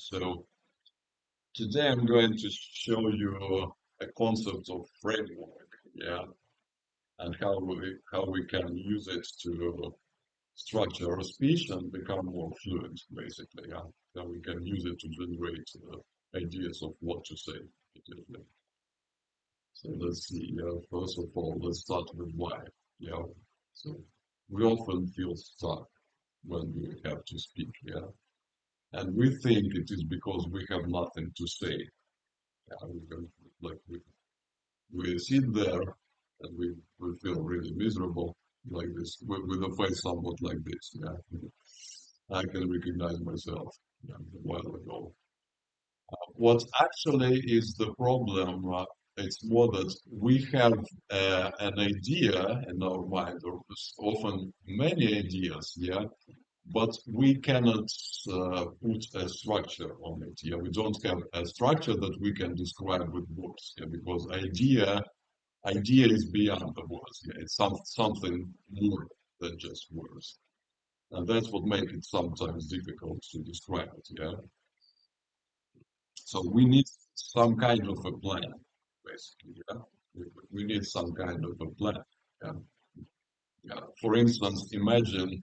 So today I'm going to show you a concept of framework, yeah, and how we can use it to structure our speech and become more fluent, basically, yeah. How we can use it to generate ideas of what to say immediately. So let's see. First of all, let's start with why. Yeah. So we often feel stuck when we have to speak, yeah, and we think it is because we have nothing to say. Yeah, like we sit there and we feel really miserable like this with a face somewhat like this. Yeah, I can recognize myself, yeah, a while ago. What actually is the problem? It's more that we have an idea in our mind, or often many ideas, yeah, but we cannot put a structure on it. Yeah, we don't have a structure that we can describe with words. Yeah, because idea is beyond the words. Yeah, it's something more than just words, and that's what makes it sometimes difficult to describe it. Yeah, so we need some kind of a plan, basically. Yeah, we need some kind of a plan. Yeah, yeah. For instance, imagine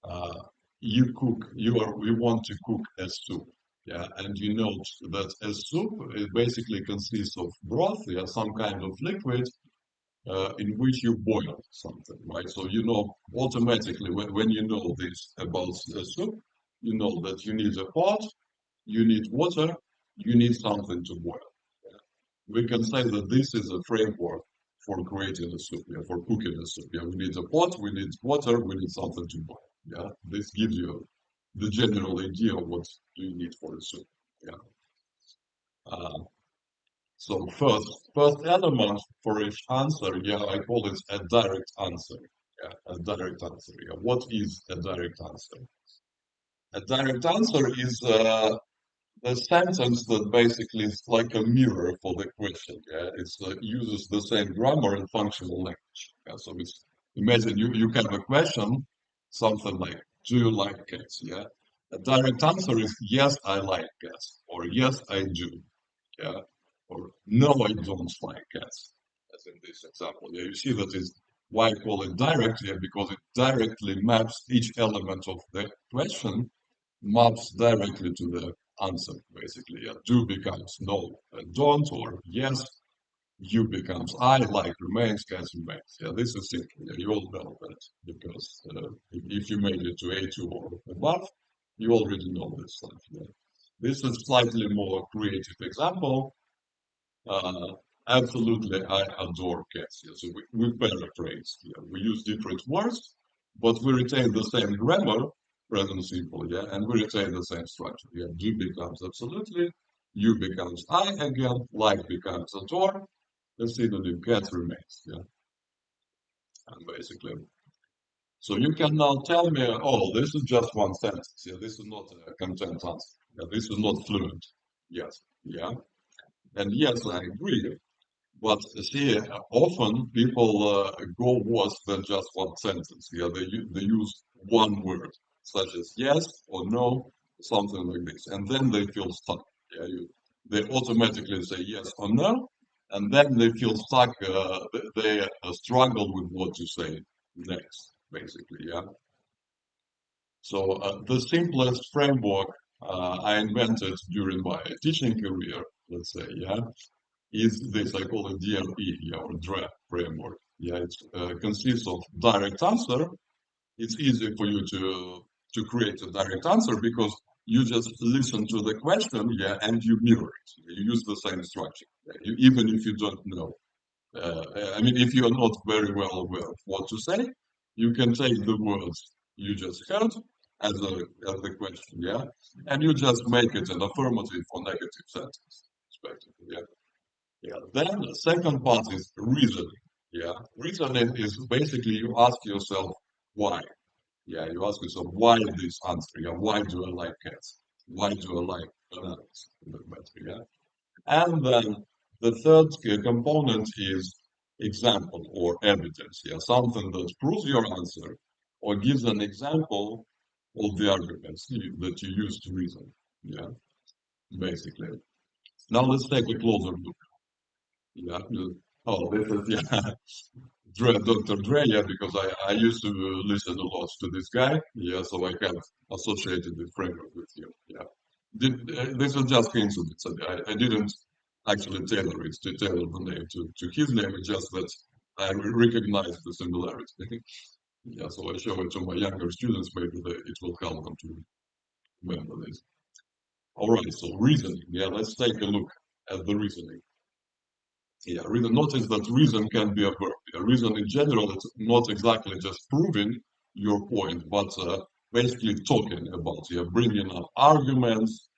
uh, you want to cook a soup. Yeah, and you know that a soup it basically consists of broth, yeah, some kind of liquid in which you boil something, right? So you know automatically when you know this about a soup, you know that you need a pot, you need water, you need something to boil. Yeah. We can say that this is a framework for creating a soup, yeah, for cooking a soup. Yeah, we need a pot, we need water, we need something to boil. Yeah, this gives you the general idea of what do you need for a soup. Yeah. Uh, so first element for each answer, yeah, I call it a direct answer. Yeah, a direct answer. Yeah. What is a direct answer? A direct answer is a sentence that basically is like a mirror for the question. Yeah, it uses the same grammar and functional language. Yeah, so it's imagine you have a question, something like, "Do you like cats?" Yeah, a direct answer is yes, I like cats, or yes, I do. Yeah, or no, I don't like cats. As in this example, yeah, you see that is why I call it direct, yeah, because it directly maps each element of the question maps directly to the answer, basically. Yeah. Do becomes no and don't, or yes, you becomes I, like remains, cats remains. Yeah, this is simple. Yeah, you all know that because if you made it to A2 or above, you already know this stuff. Yeah. This is slightly more creative example. Uh, Absolutely, I adore cats. Yeah. So we paraphrase. Yeah. We use different words, but we retain the same grammar, present simple, yeah, and we retain the same structure. Yeah. Do becomes absolutely, you becomes I again, like becomes adore, the synonym cat remains. Yeah, and basically. So you can now tell me, oh, this is just one sentence. Yeah, this is not a content answer. Yeah, this is not fluent. Yes, yeah, and yes, I agree. But see, often people go worse than just one sentence. Yeah, they use one word, such as yes or no, something like this, and then they feel stuck. Yeah, they automatically say yes or no, and then they feel stuck. They struggle with what to say next, basically. Yeah. So the simplest framework I invented during my teaching career, let's say, yeah, is this, I call it DRE, yeah, or DRAP framework. Yeah, it consists of direct answer. It's easy for you to create a direct answer because you just listen to the question, yeah, and you mirror it. You use the same structure, yeah, even if you don't know. I mean, if you are not very well aware of what to say, you can take the words you just heard as the question, yeah, and you just make it an affirmative or negative sentence, respectively, yeah. Yeah. Then the second part is reasoning. Yeah. Reasoning is basically you ask yourself why. Yeah. You ask yourself why this answer. Yeah. Why do I like cats? Why do I like bananas? In that matter, yeah. And then the third component is example or evidence. Yeah. Something that proves your answer or gives an example of the arguments that you use to reason. Yeah. basically. Now let's take a closer look. Yeah. Oh, this is yeah, Dr. Dre. Yeah, because I used to listen a lot to this guy. Yeah, so I have associated the framework with him. Yeah. This was just coincidence. I didn't actually tailor it to tailor the name to his name. It's just that I recognize the similarity. Yeah, so I show it to my younger students. Maybe it will help them to remember this. All right, so reasoning. Yeah, let's take a look at the reasoning. Yeah, reason. Notice that reason can be a verb. Yeah, reason in general, it's not exactly just proving your point, but basically talking about, yeah, bringing up arguments,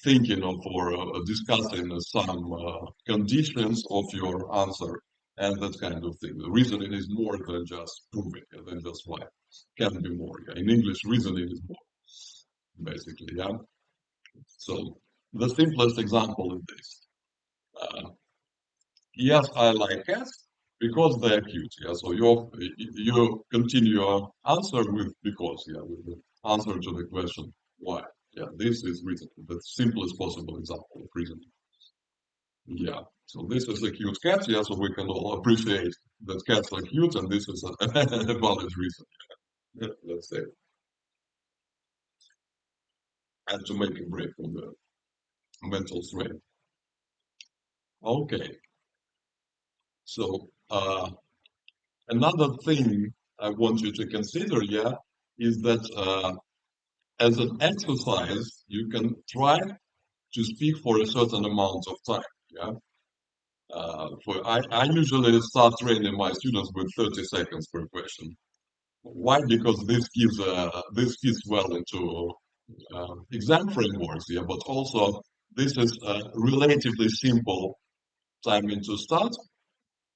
thinking of or discussing some conditions of your answer and that kind of thing. The reasoning is more than just proving, yeah, than just why. Can be more. Yeah. In English, reasoning is more, basically. Yeah. So the simplest example is this. Uh, yes, I like cats because they are cute. Yeah. So you continue your answer with because. Yeah. With the answer to the question why. Yeah. This is reasoning. The simplest possible example of reasoning. Yeah. So this is a cute cat. Yeah. So we can all appreciate that cats are cute, and this is a valid reason. Yeah, let's say, and to make a break from the mental strain. Okay. So another thing I want you to consider, yeah, is that as an exercise, you can try to speak for a certain amount of time. Yeah. I usually start training my students with 30 seconds per question. Why? Because this fits well into exam frameworks, yeah, but also this is a relatively simple timing to start,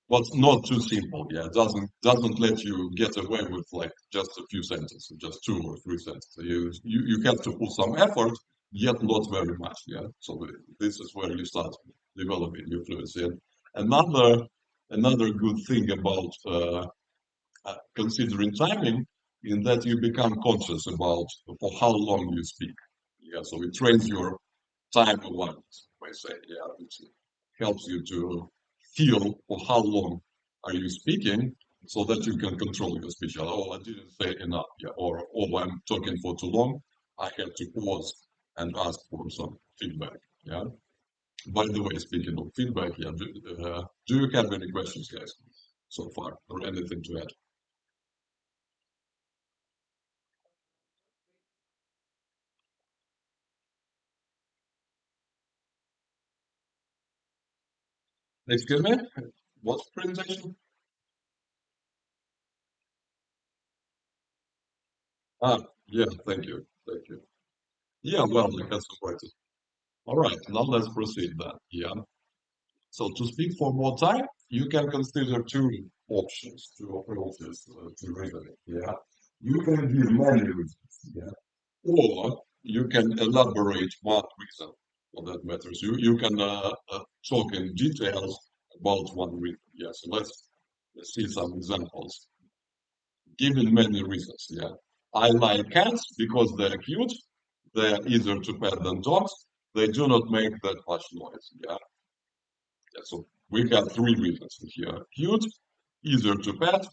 but not too simple. Yeah, it doesn't let you get away with like just a few sentences, just two or three sentences. You have to put some effort, yet not very much. Yeah, so this is where you start developing your fluency. And another another good thing about considering timing in that you become conscious about for how long you speak. Yeah, so it trains your time awareness, I say. Yeah, it helps you to feel for how long are you speaking so that you can control your speech. Oh, I didn't say enough. Yeah, or oh, I'm talking for too long. I have to pause and ask for some feedback. Yeah. By the way, speaking of feedback, yeah, do you have any questions, guys, so far, or anything to add? Excuse me? What presentation? Ah, yeah, thank you. Thank you. Yeah, well, I have some practice. All right, now let's proceed then. Yeah. So to speak for more time, you can consider two options, two approaches to reasoning. Yeah. You can give many reasons. Yeah. Or you can elaborate one reason for that matters. You can talk in details about one reason. Yeah. So let's see some examples. Given many reasons. Yeah. I like cats because they're cute. They're easier to pet than dogs. They do not make that much noise. Yeah. Yeah, so we have three reasons here. Cute, easier to pet,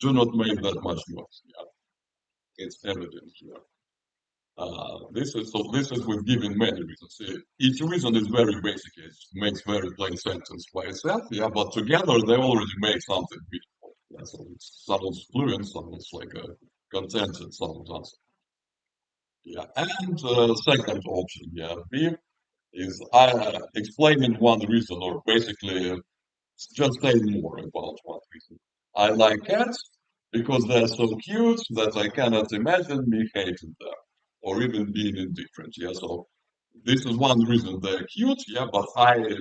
do not make that much noise. Yeah, it's evident here. This is with giving many reasons. Each reason is very basic. It makes very plain sentence by itself. Yeah, but together they already make something beautiful. Yeah, so it sounds fluent, sounds like a contented, sounds awesome. Yeah, and second option, yeah, B is explaining one reason or basically just say more about one reason. I like cats because they're so cute that I cannot imagine me hating them or even being indifferent. Yeah, so this is one reason they're cute. Yeah, but I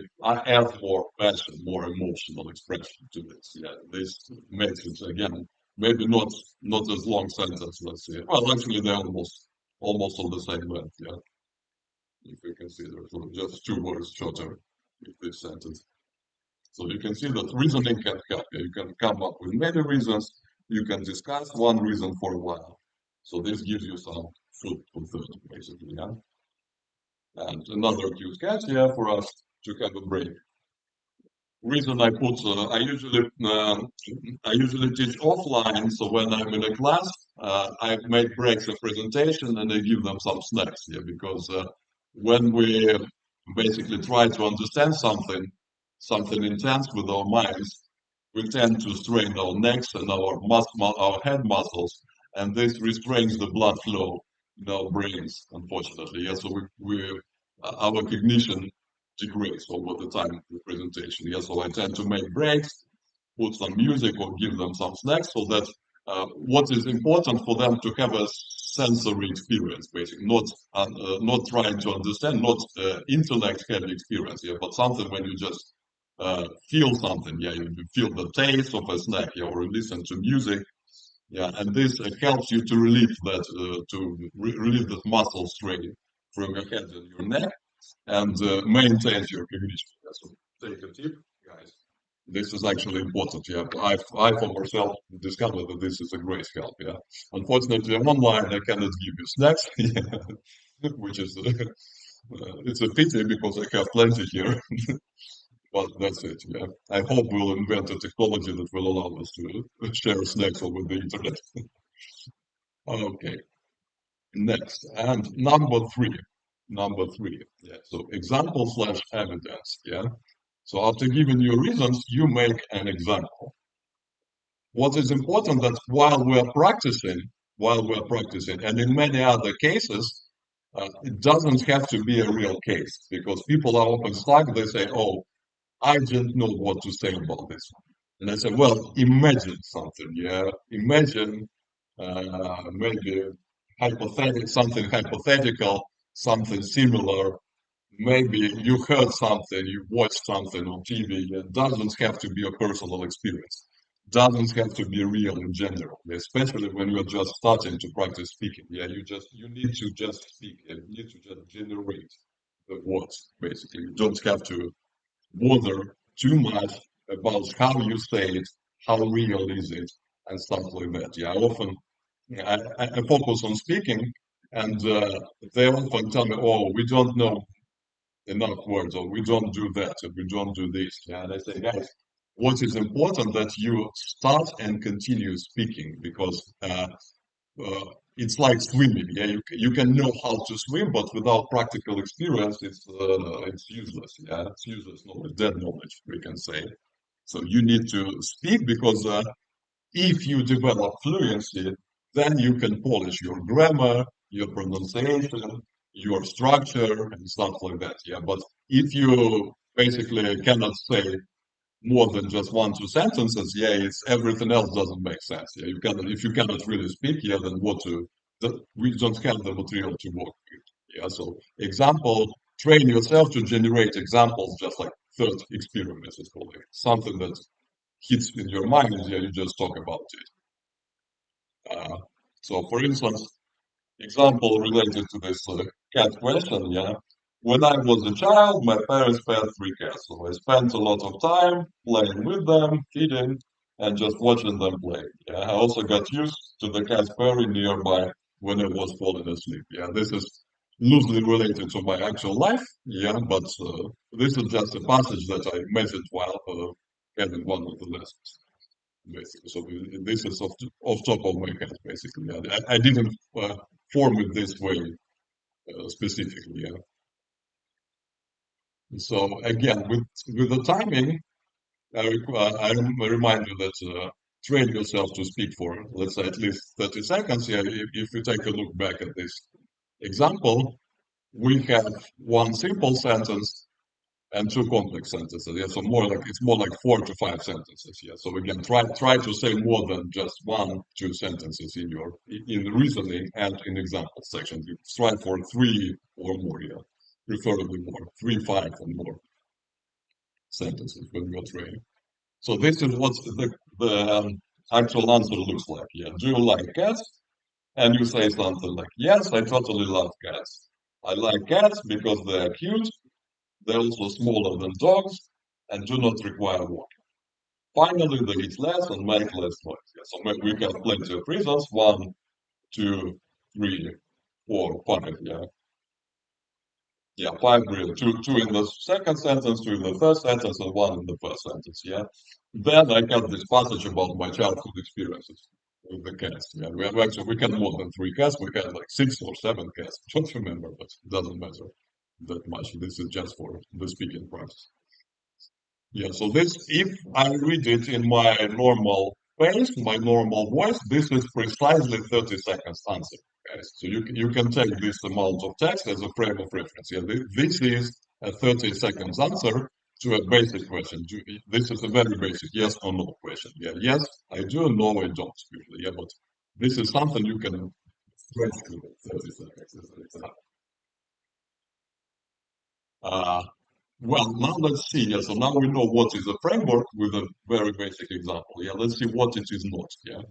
add more passion, more emotional expression to this. Yeah, this makes it again maybe not as long sentence. Let's say. Well, actually, they're almost on the same length. Yeah, if we consider so just two words shorter with this sentence. So you can see that reasoning can help you. You can come up with many reasons. You can discuss one reason for a while. So this gives you some food for thought, basically. Yeah. and another cute cat here for us to have a break. Reason I put I usually teach offline, so when I'm in a class, I make breaks of presentation and I give them some snacks here because when we basically try to understand something intense with our minds, we tend to strain our necks and our head muscles, and this restrains the blood flow in our brains, unfortunately. Yeah, so our cognition degrades over the time of the presentation. Yeah, so I tend to make breaks, put some music or give them some snacks so that what is important for them to have a sensory experience, basically, not trying to understand, not intellect heavy experience, yeah, but something when you just feel something, yeah, you feel the taste of a snack, yeah, or listen to music, yeah, and this helps you to relieve that relieve that muscle strain from your head and your neck and maintains your cognition. Yeah, so take a tip, guys. This is actually important. Yeah, I for myself discovered that this is a great help. Yeah, unfortunately, online I cannot give you snacks, which is it's a pity because I have plenty here. But that's it. Yeah, I hope we'll invent a technology that will allow us to share snacks over the internet. Okay, next and number three. Yeah, so example slash evidence. Yeah. So after giving you reasons, you make an example. What is important that while we're practicing, and in many other cases, it doesn't have to be a real case because people are often stuck. They say, "Oh, I don't know what to say about this." And I say, "Well, imagine something. Yeah, imagine maybe something hypothetical, something similar. Maybe you heard something, you watched something on TV. It doesn't have to be a personal experience. Doesn't have to be real in general, especially when you're just starting to practice speaking. Yeah, you need to just speak and you need to just generate the words, basically. You don't have to bother too much about how you say it, how real is it, and stuff like that. Yeah, I focus on speaking, and they often tell me, "Oh, we don't know enough words, or we don't do that, or we don't do this." Yeah, and I say, guys, what is important that you start and continue speaking because uh, it's like swimming. Yeah, you can know how to swim, but without practical experience, it's useless. Yeah, it's useless knowledge, dead knowledge, we can say. So you need to speak because if you develop fluency, then you can polish your grammar, your pronunciation, your structure, and stuff like that. Yeah, but if you basically cannot say more than just one, two sentences, yeah, it's everything else doesn't make sense. Yeah, you cannot if you cannot really speak, yeah, then we don't have the material to work with. Yeah, so example, train yourself to generate examples, just like third experiment is called it. Something that hits in your mind, yeah, you just talk about it. So, for instance, example related to this cat question, yeah. When I was a child, my parents had three cats, so I spent a lot of time playing with them, feeding, and just watching them play. Yeah, I also got used to the cats purring nearby when I was falling asleep. Yeah, this is loosely related to my actual life. Yeah, but this is just a passage that I mentioned while having one of the lessons basically. So this is off top of my head, basically. I didn't form it this way specifically. Yeah. So again, with the timing, I remind you that train yourself to speak for, let's say, at least 30 seconds. Yeah, if you take a look back at this example, we have one simple sentence and two complex sentences. Yeah, so it's more like 4 to 5 sentences. Yeah. So again, try to say more than just one, two sentences in reasoning and in example section. You strive for three or more. Yeah, preferably more, three, five, and more sentences when you're training. So this is what the actual answer looks like. Yeah. Do you like cats? And you say something like, "Yes, I totally love cats. I like cats because they are cute. They're also smaller than dogs and do not require walking. Finally, they eat less and make less noise." Yeah, so we have plenty of reasons. One, two, three, four, five. Yeah. Yeah, five real. Two in the second sentence, two in the third sentence, and one in the first sentence. Yeah. Then I got this passage about my childhood experiences with the cats. Yeah, we have actually we had more than three cats. We had like six or seven cats. I don't remember, but it doesn't matter that much. This is just for the speaking practice. Yeah, so this, if I read it in my normal pace, my normal voice, this is precisely 30 seconds answer, guys. So you can take this amount of text as a frame of reference. Yeah, this is a 30 seconds answer to a basic question. This is a very basic yes or no question. Yeah, yes, I do, no, I don't, usually. Yeah, but this is something you can stretch to 30 seconds. Uh, Well, now let's see. Yeah, so now we know what is a framework with a very basic example. Yeah, let's see what it is not. Yeah,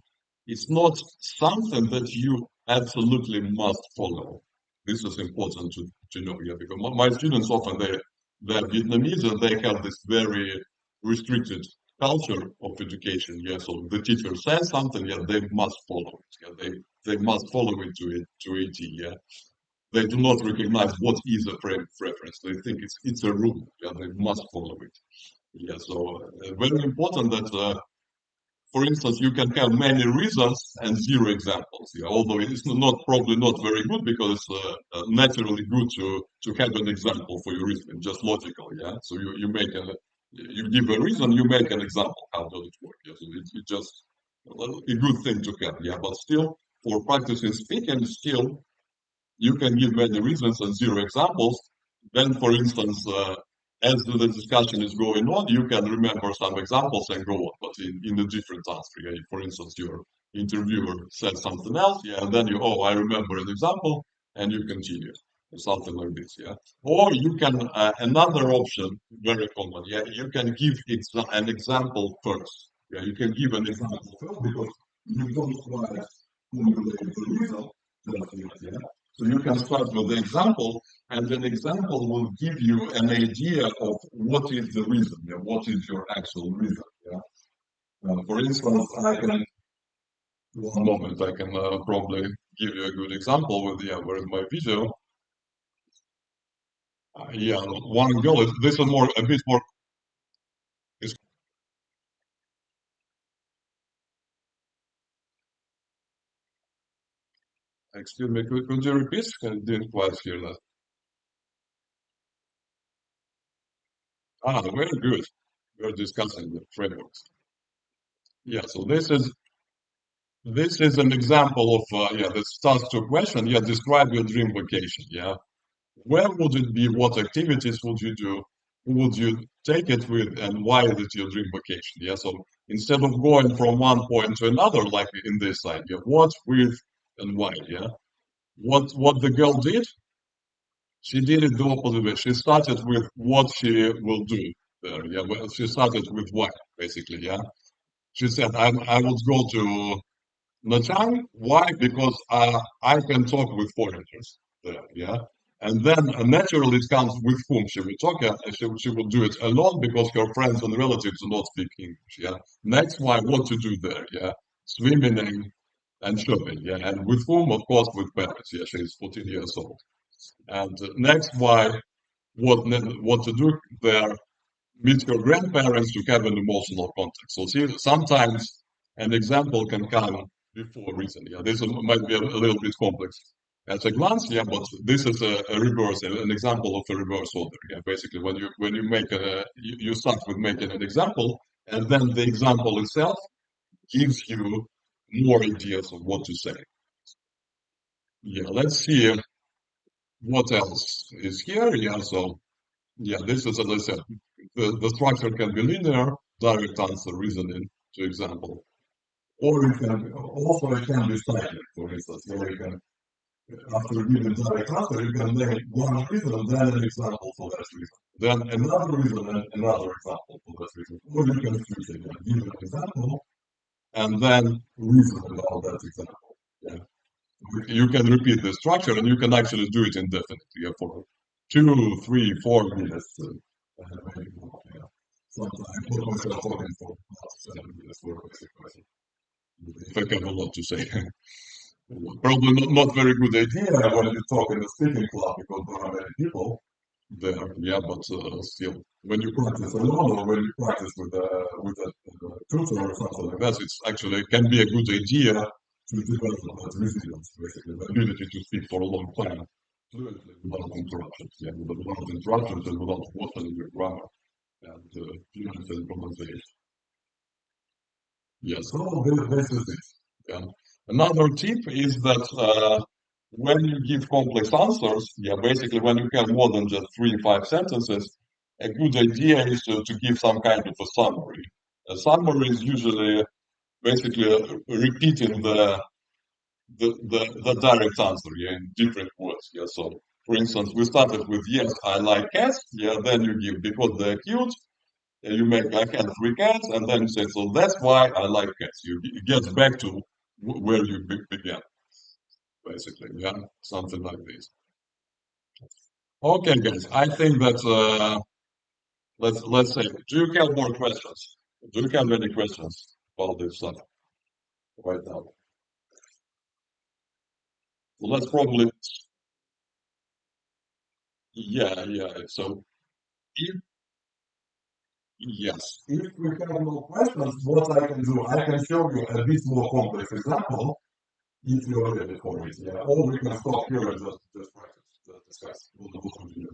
it's not something that you absolutely must follow. This is important to know. Yeah, because my students often they're Vietnamese and they have this very restricted culture of education. Yeah, so the teacher says something, yeah, they must follow it. Yeah, they must follow it to a T. Yeah, they do not recognize what is a frame of reference. They think it's a rule. Yeah, they must follow it. Yeah, so very important that, for instance, you can have many reasons and zero examples. Yeah, although it's not probably not very good because it's naturally good to have an example for your reasoning, just logical. Yeah, so you make you give a reason, you make an example. How does it work? Yeah, so it's just a good thing to have. Yeah, but still for practicing speaking, still you can give many reasons and zero examples. Then, for instance, as the discussion is going on, you can remember some examples and go on, but in a different answer. Yeah? For instance, your interviewer said something else, yeah, and then oh, I remember an example, and you continue, or something like this, yeah. Or you can, another option, very common, yeah, you can give an example first. Yeah, you can give an example first because you don't want to formulate the result just yet, yeah. So you can start with the example, and an example will give you an idea of what is the reason, yeah, what is your actual reason. Yeah. For instance, one moment, I can probably give you a good example with, yeah, where is my video? Yeah, one girl, this is more, a bit more, is, excuse me, could you repeat? I didn't quite hear that. Ah, very good. We're discussing the frameworks. Yeah, so this is an example of, yeah, that starts to a question. Yeah, describe your dream vacation. Yeah, where would it be? What activities would you do? Who would you take it with? And why is it your dream vacation? Yeah, so instead of going from one point to another, like in this side, yeah, what, with, and why? Yeah, what the girl did? She did it the opposite way. She started with what she will do there. Yeah, well, she started with why, basically. Yeah, she said, I would go to Natang, why? Because I can talk with foreigners there, yeah. And then naturally it comes with whom she will talk. She will do it alone because her friends and relatives do not speak English, yeah. Next, why? What to do there, yeah? Swimming and shopping, yeah. And with whom? Of course, with parents, yeah. She's 14 years old. And next, why? What to do there? Meet your grandparents to have an emotional contact. So see, sometimes an example can come before reason. Yeah, this might be a little bit complex at a glance. Yeah, but this is a reverse, an example of a reverse order. Yeah, basically when you make you start with making an example, and then the example itself gives you more ideas of what to say. Yeah, let's see what else is here. Yeah, so yeah, this is, as I said, the structure can be linear, direct answer reasoning, to example. Or it can also it can be cyclic, for instance, where you can, after giving direct answer, you can make one reason, then an example for that reason. Then another reason and another example for that reason. Or you can switch it, give an example, and then reason about that example. Yeah. You can repeat the structure and you can actually do it indefinitely, yeah, for 2, 3, 4 minutes. Maybe more, yeah. Sometimes I put myself talking for 7 minutes for a basic question. If I have a lot to say. Probably not very good idea when you talk in a speaking club because there are many people. there, yeah, but still, when you practice alone or when you practice with a tutor or something like that, it's actually can be a good idea to develop that resilience, basically, the ability to speak for a long time fluently without interruptions, yeah, without interruptions and without worsening your grammar and fluency in pronunciation. Yeah, so this is it. Yeah. Another tip is that when you give complex answers, yeah, basically when you have more than just 3 or 5 sentences, a good idea is to give some kind of a summary. A summary is usually basically repeating the direct answer, yeah, in different words. Yeah. So for instance, we started with yes, I like cats, yeah, then you give because they're cute, you make I had 3 cats, and then you say, so that's why I like cats. You get back to where you began, basically, yeah, something like this. Okay, guys, I think that let's say, do you have more questions? Do you have any questions about this stuff right now? Well, let's probably, yeah, yeah. So if yes, if we have no questions, what I can do, I can show you a bit more complex example if you're ready for it. Yeah, or we can stop here and just practice, just discuss. We'll continue.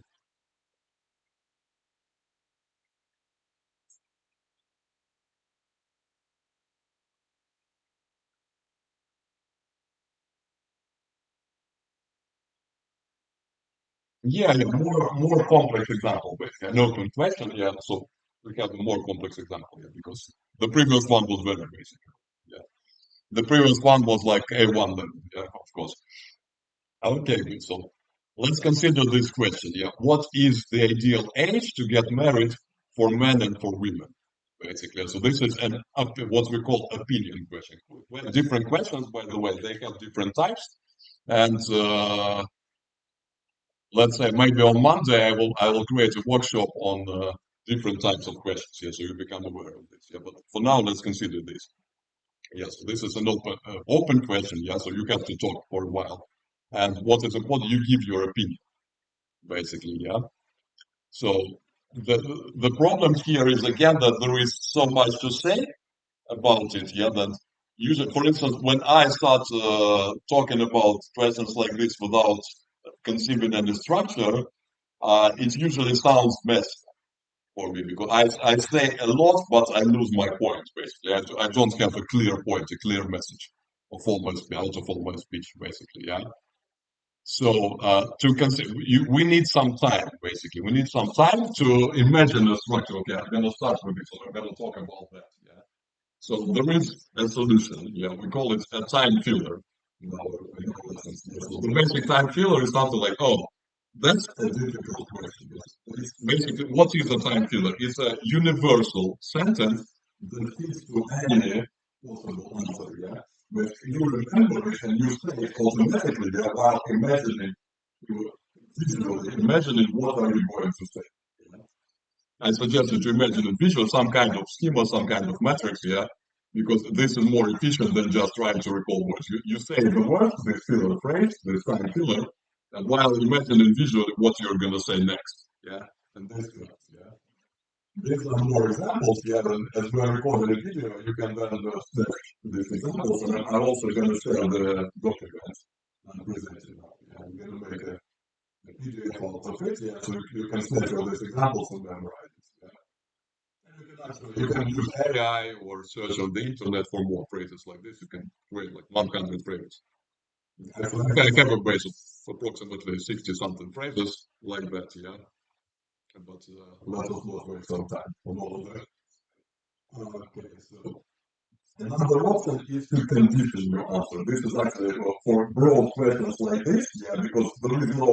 Yeah, yeah, more complex example, basically. An open question, yeah. So we have a more complex example, yeah, because the previous one was very basic. Yeah, the previous one was like A1 level, yeah, of course. Okay, good. So let's consider this question. Yeah, what is the ideal age to get married for men and for women? Basically, so this is an what we call opinion question. Well, different questions, by the way, they have different types, and let's say maybe on Monday I will create a workshop on different types of questions. Yeah, so you become aware of this. Yeah, but for now, let's consider this. Yes, this is an open question. Yeah, so you have to talk for a while, and what is important, you give your opinion, basically. Yeah. So the problem here is again that there is so much to say about it. Yeah, that usually, for instance, when I start talking about questions like this without conceiving any structure, it usually sounds messy for me because I say a lot, but I lose my point basically. I don't have a clear point, a clear message of all my out of all my speech basically. Yeah. So to consider, we need some time basically. We need some time to imagine the structure. Okay, I'm gonna start with this. So I'm gonna talk about that. Yeah. So there is a solution. Yeah, we call it a time filler. In our lessons. So the basic time filler is something like, oh, that's a difficult question. It's basically, what is a time filler? It's a universal sentence that fits to any possible answer. Yeah, but you remember it and you say it automatically. Yeah, while imagining, you visually imagining what are you going to say. Yeah? I suggest you to imagine a visual, some kind of schema, some kind of matrix, yeah, because this is more efficient than just trying to recall words. You say the words, this filler phrase, this time filler, and while imagining visually what you're going to say next, yeah, and this helps, yeah. These are more examples, yeah, and as we are recording a video, you can then search these examples, and I'm also going to share the document and present it now. Yeah, I'm going to make a PDF out of it, yeah, so you can search all these examples and memorize it. Yeah. You can use AI or search on the internet for more phrases like this. You can create like 100 phrases. I have a base of approximately 60 something phrases like that, yeah. But let us not waste some time on all of that. Okay, so another option is to condition your answer. This is actually for broad questions like this, yeah, because there is no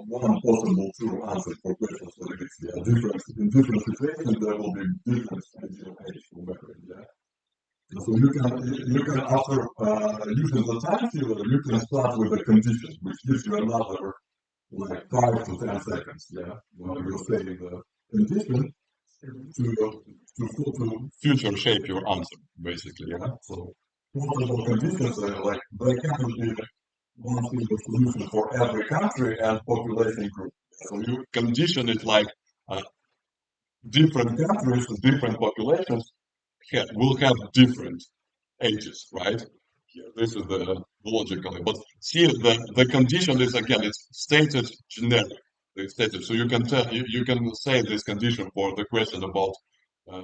one possible true answer for questions like this. Yeah, in different situations there will be different ideal age for memory. Yeah. So you can after using the time filler, you can start with a condition, which gives you another like 5 to 10 seconds. Yeah, when you're saying the condition to future shape your answer, basically. Yeah. So possible conditions like they can be one single solution for every country and population group. So you condition it like uh, different countries, different populations will have different ages, right? Here, this is the logically. But see, the condition is again, it's stated generic. It's stated, so you can tell you can say this condition for the question about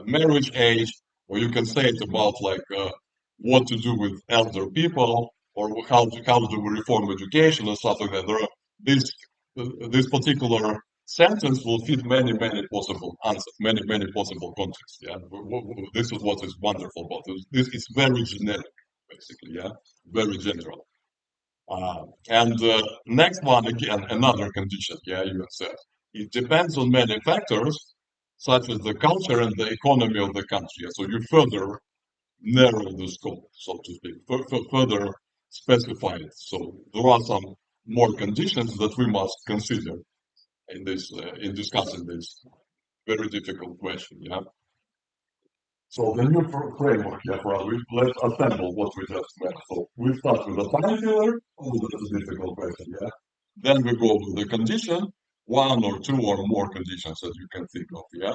marriage age, or you can say it about like what to do with elder people, or how do we reform education or something like that. There are this particular sentence will fit many possible answers, many possible contexts. Yeah, this is what is wonderful about this. This is very generic, basically. Yeah, very general. And next one again, another condition. Yeah, you have said it depends on many factors, such as the culture and the economy of the country. Yeah, so you further narrow the scope, so to speak, further specify it. So there are some more conditions that we must consider in this in discussing this very difficult question. Yeah. So the new framework, yeah, for us, let's assemble what we just met. So we start with a time killer. Oh, that's a difficult question. Yeah. Then we go with the condition, one or two or more conditions that you can think of. Yeah.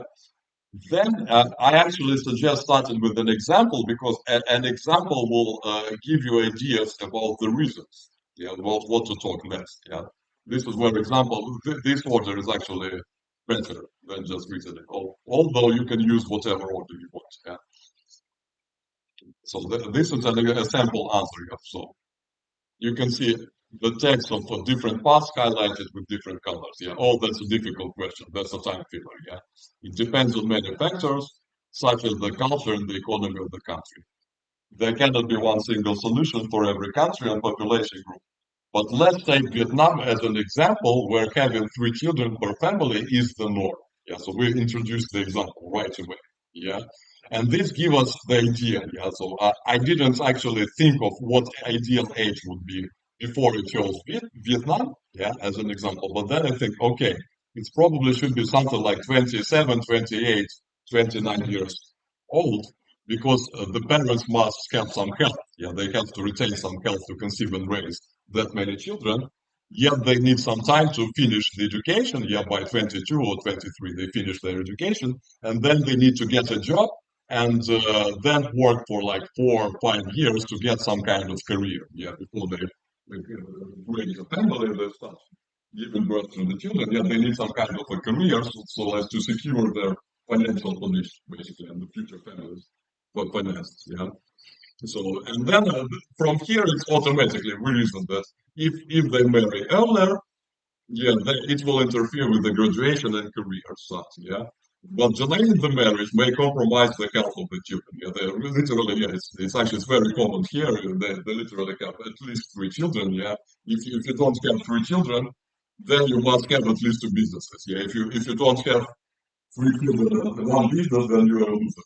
Then I actually suggest starting with an example because an example will give you ideas about the reasons, yeah, about what to talk next. Yeah, this is where example. This order is actually better than just reasoning. Although you can use whatever order you want. Yeah. So this is a sample answer. Yeah. So you can see the text of different paths highlighted with different colors. Yeah. Oh, that's a difficult question. That's a time filler. Yeah. It depends on many factors, such as the culture and the economy of the country. There cannot be one single solution for every country and population group. But let's take Vietnam as an example where having 3 children per family is the norm. Yeah, so we introduced the example right away. Yeah, and this gives us the idea. Yeah, so I didn't actually think of what ideal age would be before I chose Vietnam. Yeah, as an example. But then I think, okay, it probably should be something like 27, 28, 29 years old because the parents must have some health. Yeah, they have to retain some health to conceive and raise that many children, yet they need some time to finish the education. Yeah, by 22 or 23, they finish their education, and then they need to get a job and then work for like 4 or 5 years to get some kind of career. Yeah, before they raise a family, they start giving birth to the children. Yeah, they need some kind of a career so as to secure their financial condition, basically, and the future families for finance. Yeah. So, and then from here, it's automatically we reason that if they marry earlier, yeah, it will interfere with the graduation and career stuff. Yeah, but delaying the marriage may compromise the health of the children. Yeah, they literally, yeah, it's actually it's very common here. They literally have at least 3 children. Yeah, if you don't have 3 children, then you must have at least 2 businesses. Yeah, if you don't have 3 children and one business, then you are a loser.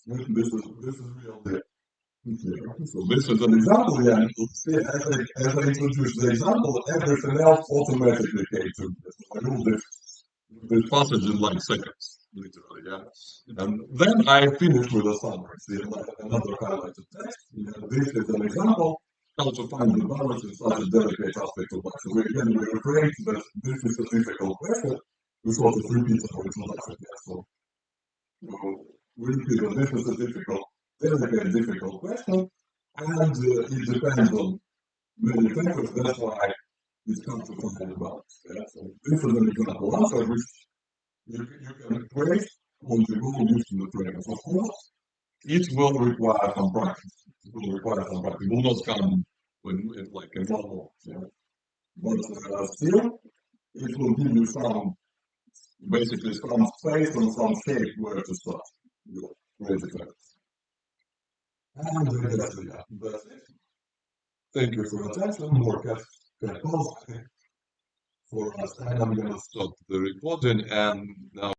This is real. Yeah. So this is an example, yeah. As I introduced the example, everything else automatically came to this. I do this passage in like seconds, literally, yeah. And then I finished with a summary, see, like another highlighted text. Yeah. This is an example how to find the balance in such a delicate aspect of life. So again, we refrain that this is a difficult question. We sort of repeat our introduction. Yeah. So we repeat that this is a difficult question, and it depends on many factors. That's why it's hard to find the balance. Yeah? So this is an example answer which you can praise on the goal used in the framework. Of course, it will require some practice. It will require some practice. It will not come like in one month. Yeah? But still, it will give you some, basically some space and some shape where to start your creative practice. And that's it. Thank you for your attention. More can pause for us. And I'm going to stop the recording and now.